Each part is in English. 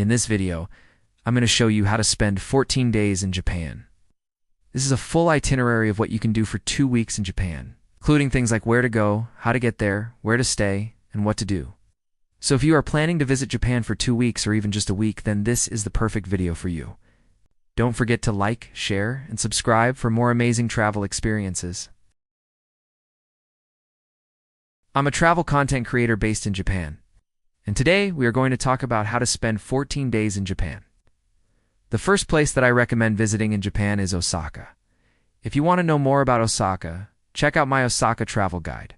In this video, I'm going to show you how to spend 14 days in Japan. This is a full itinerary of what you can do for 2 weeks in Japan, including things like where to go, how to get there, where to stay, and what to do. So if you are planning to visit Japan for 2 weeks or even just a week, then this is the perfect video for you. Don't forget to like, share, and subscribe for more amazing travel experiences. I'm a travel content creator based in Japan, and today we are going to talk about how to spend 14 days in Japan. The first place that I recommend visiting in Japan is Osaka. If you want to know more about Osaka, check out my Osaka travel guide.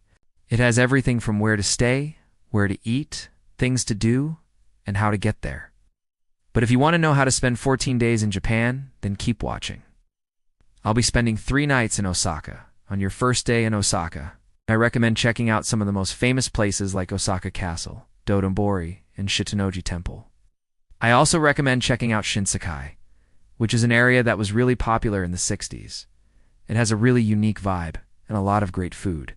It has everything from where to stay, where to eat, things to do, and how to get there. But if you want to know how to spend 14 days in Japan, then keep watching. I'll be spending 3 nights in Osaka. On your first day in Osaka, I recommend checking out some of the most famous places like Osaka Castle, Dotonbori, and Shitanoji Temple. I also recommend checking out Shinsekai, which is an area that was really popular in the 60s. It has a really unique vibe and a lot of great food.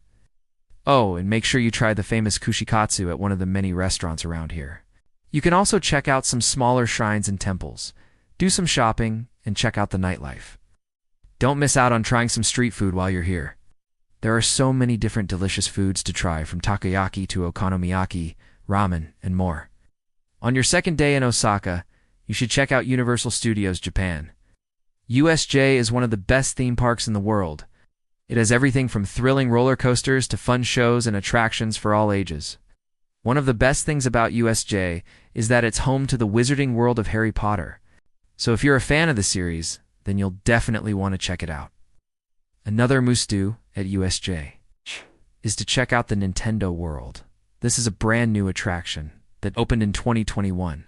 Oh, and make sure you try the famous kushikatsu at one of the many restaurants around here. You can also check out some smaller shrines and temples, do some shopping, and check out the nightlife. Don't miss out on trying some street food while you're here. There are so many different delicious foods to try, from takoyaki to okonomiyaki, ramen, and more. On your second day in Osaka, you should check out Universal Studios Japan. USJ is one of the best theme parks in the world. It has everything from thrilling roller coasters to fun shows and attractions for all ages. One of the best things about USJ is that it's home to the wizarding world of Harry Potter. So if you're a fan of the series, then you'll definitely want to check it out. Another must-do at USJ is to check out the Nintendo World. This is a brand new attraction that opened in 2021.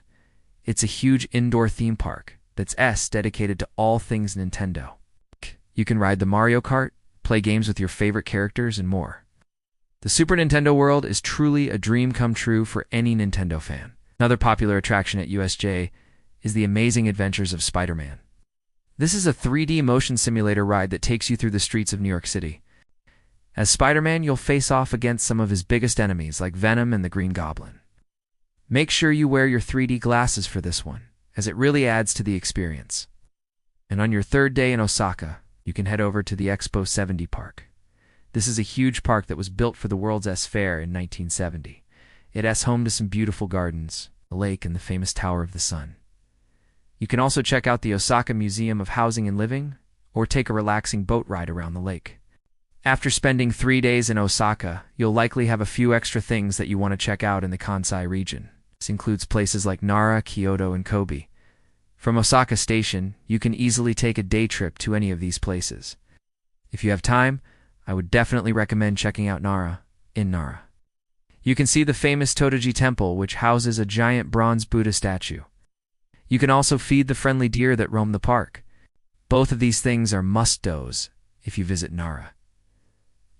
It's a huge indoor theme park that's dedicated to all things Nintendo. You can ride the Mario Kart, play games with your favorite characters, and more. The Super Nintendo World is truly a dream come true for any Nintendo fan. Another popular attraction at USJ is the Amazing Adventures of Spider-Man. This is a 3D motion simulator ride that takes you through the streets of New York City. As Spider-Man, you'll face off against some of his biggest enemies like Venom and the Green Goblin. Make sure you wear your 3D glasses for this one, as it really adds to the experience. And on your third day in Osaka, you can head over to the Expo 70 Park. This is a huge park that was built for the World's S Fair in 1970. It has home to some beautiful gardens, a lake, and the famous Tower of the Sun. You can also check out the Osaka Museum of Housing and Living, or take a relaxing boat ride around the lake. After spending 3 days in Osaka, you'll likely have a few extra things that you want to check out in the Kansai region. This includes places like Nara, Kyoto, and Kobe. From Osaka Station, you can easily take a day trip to any of these places. If you have time, I would definitely recommend checking out Nara. In Nara, you can see the famous Totoji Temple, which houses a giant bronze Buddha statue. You can also feed the friendly deer that roam the park. Both of these things are must-dos if you visit Nara.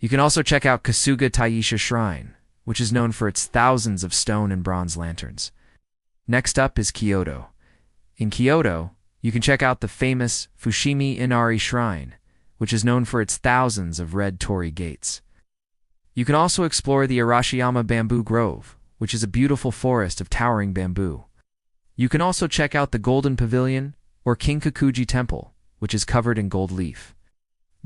You can also check out Kasuga Taisha Shrine, which is known for its thousands of stone and bronze lanterns. Next up is Kyoto. In Kyoto, you can check out the famous Fushimi Inari Shrine, which is known for its thousands of red torii gates. You can also explore the Hiroshima Bamboo Grove, which is a beautiful forest of towering bamboo. You can also check out the Golden Pavilion or Kinkakuji Temple, which is covered in gold leaf.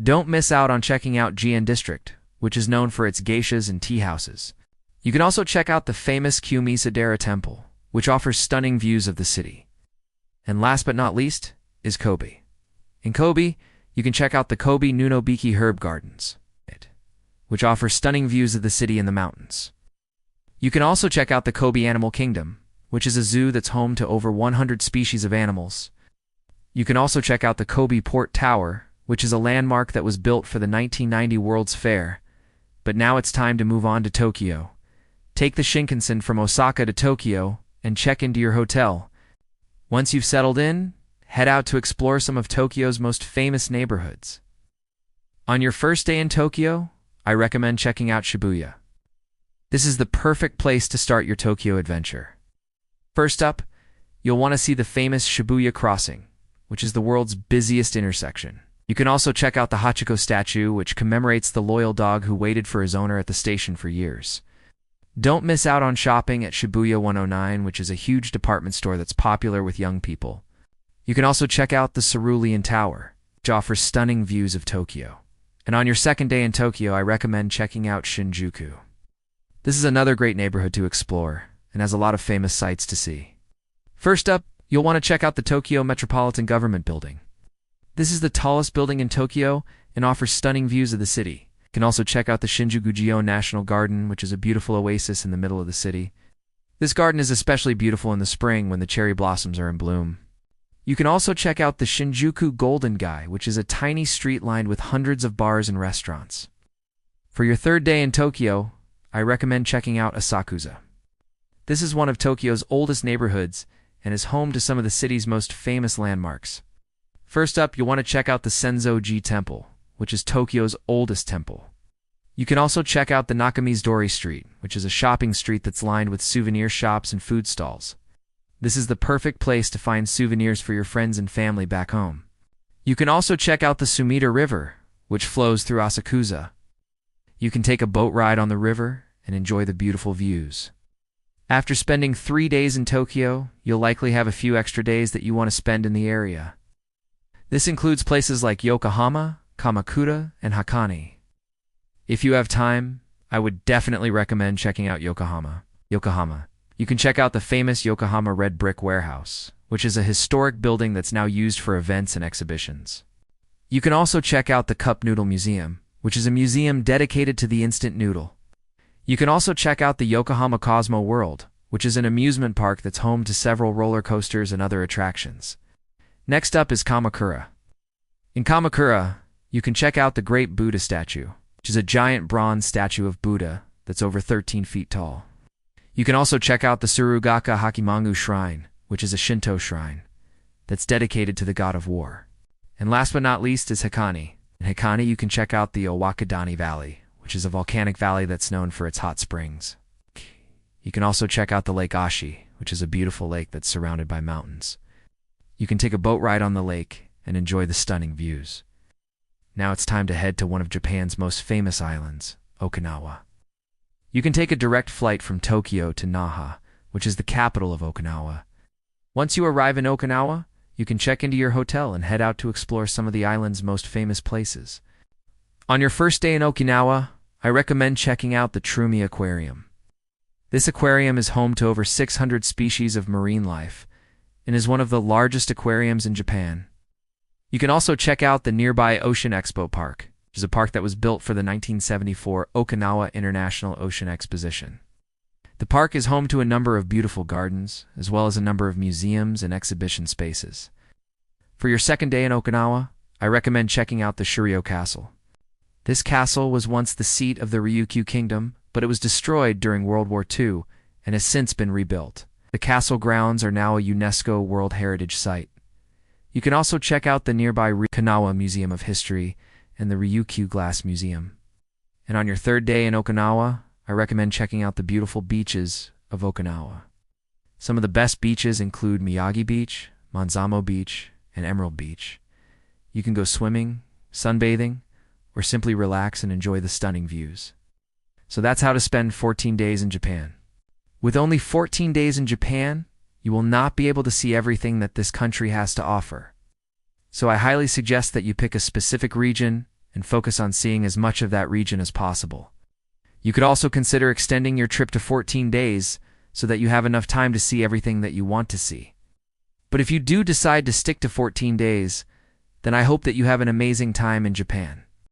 Don't miss out on checking out Gien District, which is known for its geishas and tea houses. You can also check out the famous Kiyomisadera Temple, which offers stunning views of the city. And last but not least is Kobe. In Kobe, you can check out the Kobe Nunobiki Herb Gardens, which offers stunning views of the city and the mountains. You can also check out the Kobe Animal Kingdom, which is a zoo that's home to over 100 species of animals. You can also check out the Kobe Port Tower, which is a landmark that was built for the 1990 World's Fair. But now it's time to move on to Tokyo. Take the Shinkansen from Osaka to Tokyo and check into your hotel. Once you've settled in, head out to explore some of Tokyo's most famous neighborhoods. On your first day in Tokyo, I recommend checking out Shibuya. This is the perfect place to start your Tokyo adventure. First up, you'll want to see the famous Shibuya Crossing, which is the world's busiest intersection. You can also check out the Hachiko statue, which commemorates the loyal dog who waited for his owner at the station for years. Don't miss out on shopping at Shibuya 109, which is a huge department store that's popular with young people. You can also check out the Cerulean Tower, which offers stunning views of Tokyo. And on your second day in Tokyo, I recommend checking out Shinjuku. This is another great neighborhood to explore and has a lot of famous sights to see. First up, you'll want to check out the Tokyo Metropolitan Government Building. This is the tallest building in Tokyo and offers stunning views of the city. You can also check out the Shinjuku-gyo National Garden, which is a beautiful oasis in the middle of the city. This garden is especially beautiful in the spring when the cherry blossoms are in bloom. You can also check out the Shinjuku Golden Gai, which is a tiny street lined with hundreds of bars and restaurants. For your third day in Tokyo, I recommend checking out Asakusa. This is one of Tokyo's oldest neighborhoods and is home to some of the city's most famous landmarks. First up, you'll want to check out the Senzo-ji Temple, which is Tokyo's oldest temple. You can also check out the Nakamizu-dori Street, which is a shopping street that's lined with souvenir shops and food stalls. This is the perfect place to find souvenirs for your friends and family back home. You can also check out the Sumida River, which flows through Asakusa. You can take a boat ride on the river and enjoy the beautiful views. After spending 3 days in Tokyo, you'll likely have a few extra days that you want to spend in the area. This includes places like Yokohama, Kamakura, and Hakone. If you have time, I would definitely recommend checking out Yokohama. You can check out the famous Yokohama Red Brick Warehouse, which is a historic building that's now used for events and exhibitions. You can also check out the Cup Noodle Museum, which is a museum dedicated to the instant noodle. You can also check out the Yokohama Cosmo World, which is an amusement park that's home to several roller coasters and other attractions. Next up is Kamakura. In Kamakura, you can check out the Great Buddha Statue, which is a giant bronze statue of Buddha that's over 13 feet tall. You can also check out the Tsurugaka Hakimangu Shrine, which is a Shinto shrine that's dedicated to the god of war. And last but not least is Hakone. In Hakone, you can check out the Owakadani Valley, which is a volcanic valley that's known for its hot springs. You can also check out the Lake Ashi, which is a beautiful lake that's surrounded by mountains. You can take a boat ride on the lake and enjoy the stunning views. Now it's time to head to one of Japan's most famous islands, Okinawa. You can take a direct flight from Tokyo to Naha, which is the capital of Okinawa. Once you arrive in Okinawa, you can check into your hotel and head out to explore some of the island's most famous places. On your first day in Okinawa, I recommend checking out the Trumi Aquarium. This aquarium is home to over 600 species of marine life and is one of the largest aquariums in Japan. You can also check out the nearby Ocean Expo Park, which is a park that was built for the 1974 Okinawa International Ocean Exposition. The park is home to a number of beautiful gardens, as well as a number of museums and exhibition spaces. For your second day in Okinawa, I recommend checking out the Shiryo Castle. This castle was once the seat of the Ryukyu Kingdom, but it was destroyed during World War II and has since been rebuilt. The castle grounds are now a UNESCO World Heritage Site. You can also check out the nearby Kanawa Museum of History and the Ryukyu Glass Museum. And on your third day in Okinawa, I recommend checking out the beautiful beaches of Okinawa. Some of the best beaches include Miyagi Beach, Manzamo Beach, and Emerald Beach. You can go swimming, sunbathing, or simply relax and enjoy the stunning views. So that's how to spend 14 days in Japan. With only 14 days in Japan, you will not be able to see everything that this country has to offer. So I highly suggest that you pick a specific region and focus on seeing as much of that region as possible. You could also consider extending your trip to 14 days so that you have enough time to see everything that you want to see. But if you do decide to stick to 14 days, then I hope that you have an amazing time in Japan.